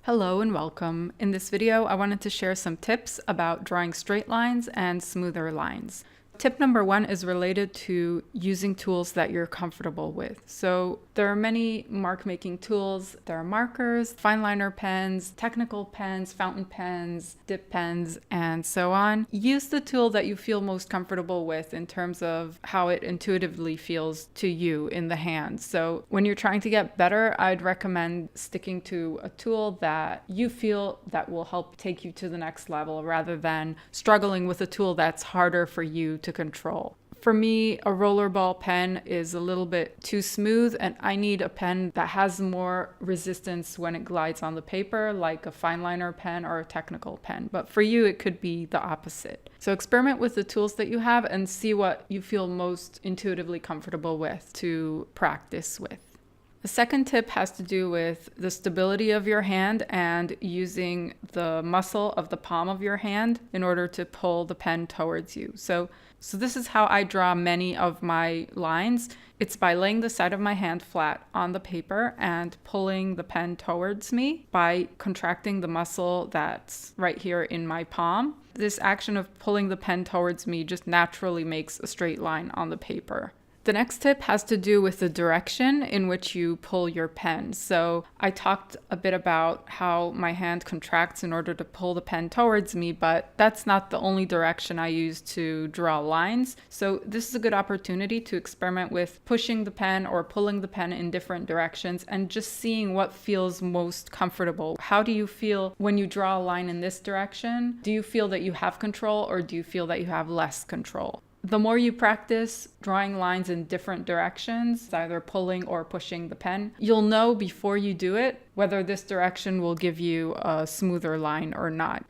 Hello and welcome. In this video, I wanted to share some tips about drawing straight lines and smoother lines. Tip number one is related to using tools that you're comfortable with. So there are many mark making tools. There are markers, fine liner pens, technical pens, fountain pens, dip pens, and so on. Use the tool that you feel most comfortable with in terms of how it intuitively feels to you in the hand. So when you're trying to get better, I'd recommend sticking to a tool that you feel that will help take you to the next level rather than struggling with a tool that's harder for you to control. For me, a rollerball pen is a little bit too smooth, and I need a pen that has more resistance when it glides on the paper, like a fine liner pen or a technical pen. But for you, it could be the opposite. So experiment with the tools that you have and see what you feel most intuitively comfortable with to practice with. The second tip has to do with the stability of your hand and using the muscle of the palm of your hand in order to pull the pen towards you. So this is how I draw many of my lines. It's by laying the side of my hand flat on the paper and pulling the pen towards me by contracting the muscle that's right here in my palm. This action of pulling the pen towards me just naturally makes a straight line on the paper. The next tip has to do with the direction in which you pull your pen. So I talked a bit about how my hand contracts in order to pull the pen towards me, but that's not the only direction I use to draw lines. So this is a good opportunity to experiment with pushing the pen or pulling the pen in different directions and just seeing what feels most comfortable. How do you feel when you draw a line in this direction? Do you feel that you have control, or do you feel that you have less control? The more you practice drawing lines in different directions, either pulling or pushing the pen, you'll know before you do it whether this direction will give you a smoother line or not.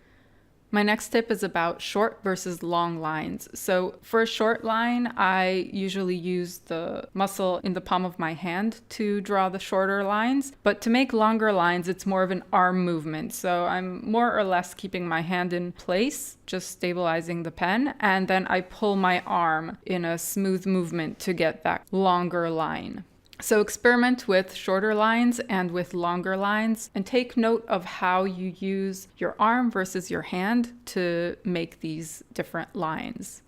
My next tip is about short versus long lines. So for a short line, I usually use the muscle in the palm of my hand to draw the shorter lines. But to make longer lines, it's more of an arm movement. So I'm more or less keeping my hand in place, just stabilizing the pen. And then I pull my arm in a smooth movement to get that longer line. So experiment with shorter lines and with longer lines, and take note of how you use your arm versus your hand to make these different lines.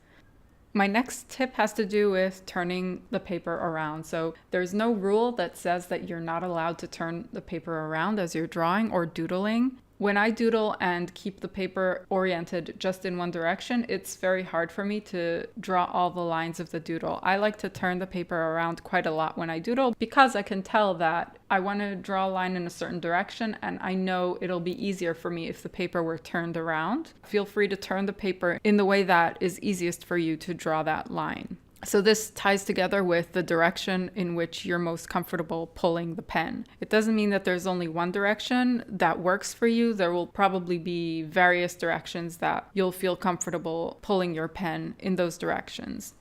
My next tip has to do with turning the paper around. So there's no rule that says that you're not allowed to turn the paper around as you're drawing or doodling. When I doodle and keep the paper oriented just in one direction, it's very hard for me to draw all the lines of the doodle. I like to turn the paper around quite a lot when I doodle because I can tell that I want to draw a line in a certain direction, and I know it'll be easier for me if the paper were turned around. Feel free to turn the paper in the way that is easiest for you to draw that line. So this ties together with the direction in which you're most comfortable pulling the pen. It doesn't mean that there's only one direction that works for you. There will probably be various directions that you'll feel comfortable pulling your pen in those directions.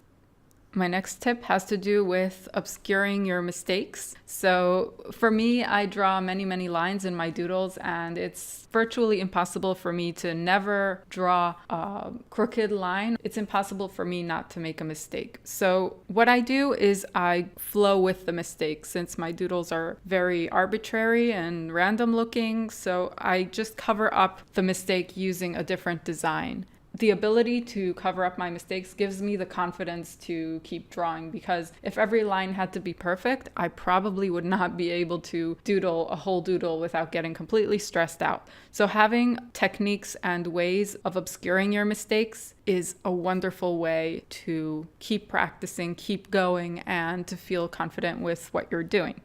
My next tip has to do with obscuring your mistakes. So for me, I draw many lines in my doodles, and it's virtually impossible for me to never draw a crooked line. It's impossible for me not to make a mistake. So what I do is I flow with the mistake, since my doodles are very arbitrary and random looking. So I just cover up the mistake using a different design. The ability to cover up my mistakes gives me the confidence to keep drawing, because if every line had to be perfect, I probably would not be able to doodle a whole doodle without getting completely stressed out. So having techniques and ways of obscuring your mistakes is a wonderful way to keep practicing, keep going, and to feel confident with what you're doing.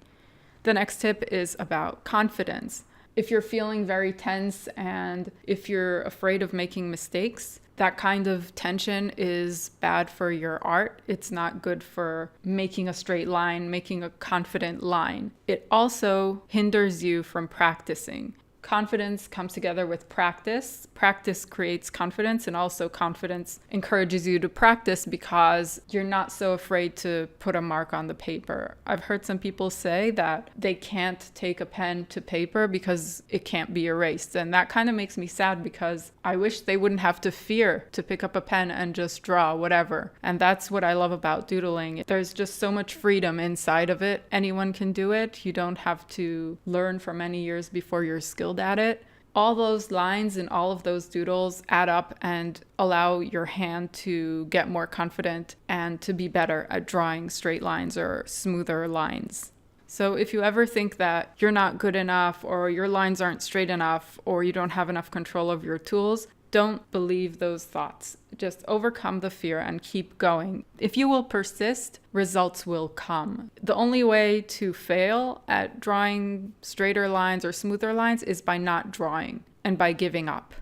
The next tip is about confidence. If you're feeling very tense and if you're afraid of making mistakes, that kind of tension is bad for your art. It's not good for making a straight line, making a confident line. It also hinders you from practicing. Confidence comes together with practice. Practice creates confidence, and also confidence encourages you to practice because you're not so afraid to put a mark on the paper. I've heard some people say that they can't take a pen to paper because it can't be erased. And that kind of makes me sad, because I wish they wouldn't have to fear to pick up a pen and just draw whatever. And that's what I love about doodling. There's just so much freedom inside of it. Anyone can do it. You don't have to learn for many years before you're skilled skilled at it, all those lines and all of those doodles add up and allow your hand to get more confident and to be better at drawing straight lines or smoother lines. So if you ever think that you're not good enough or your lines aren't straight enough or you don't have enough control of your tools, don't believe those thoughts. Just overcome the fear and keep going. If you will persist, results will come. The only way to fail at drawing straighter lines or smoother lines is by not drawing and by giving up.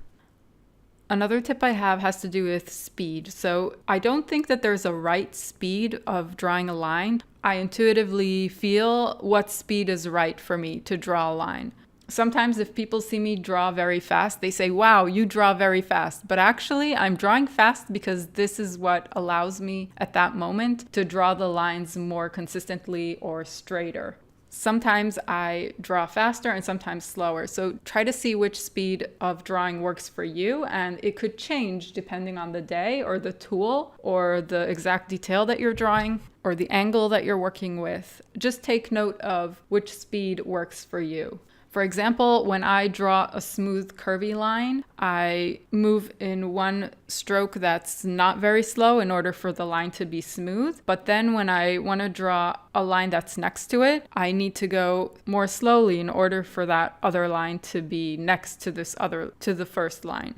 Another tip I have has to do with speed. So I don't think that there's a right speed of drawing a line. I intuitively feel what speed is right for me to draw a line. Sometimes if people see me draw very fast, they say, wow, you draw very fast. But actually, I'm drawing fast because this is what allows me at that moment to draw the lines more consistently or straighter. Sometimes I draw faster and sometimes slower. So try to see which speed of drawing works for you. And it could change depending on the day or the tool or the exact detail that you're drawing or the angle that you're working with. Just take note of which speed works for you. For example, when I draw a smooth curvy line, I move in one stroke that's not very slow in order for the line to be smooth. But then when I want to draw a line that's next to it, I need to go more slowly in order for that other line to be next to the first line.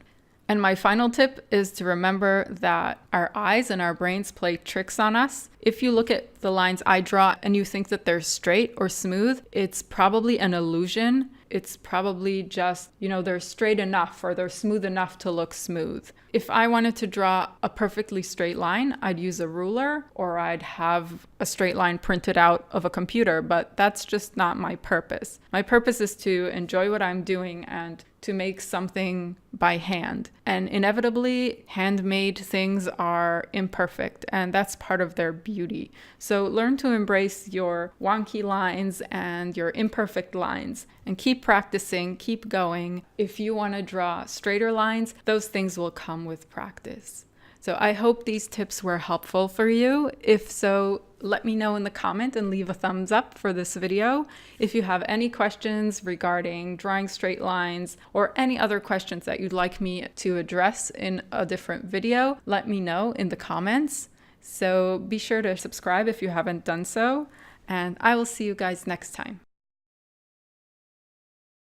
And my final tip is to remember that our eyes and our brains play tricks on us. If you look at the lines I draw and you think that they're straight or smooth, it's probably an illusion. It's probably just, they're straight enough or they're smooth enough to look smooth. If I wanted to draw a perfectly straight line, I'd use a ruler or I'd have a straight line printed out of a computer, but that's just not my purpose. My purpose is to enjoy what I'm doing and to make something by hand. And inevitably, handmade things are imperfect, and that's part of their beauty. So learn to embrace your wonky lines and your imperfect lines and keep practicing, keep going. If you want to draw straighter lines, those things will come with practice. So I hope these tips were helpful for you. If so, let me know in the comment and leave a thumbs up for this video. If you have any questions regarding drawing straight lines or any other questions that you'd like me to address in a different video, let me know in the comments. So be sure to subscribe if you haven't done so, and I will see you guys next time.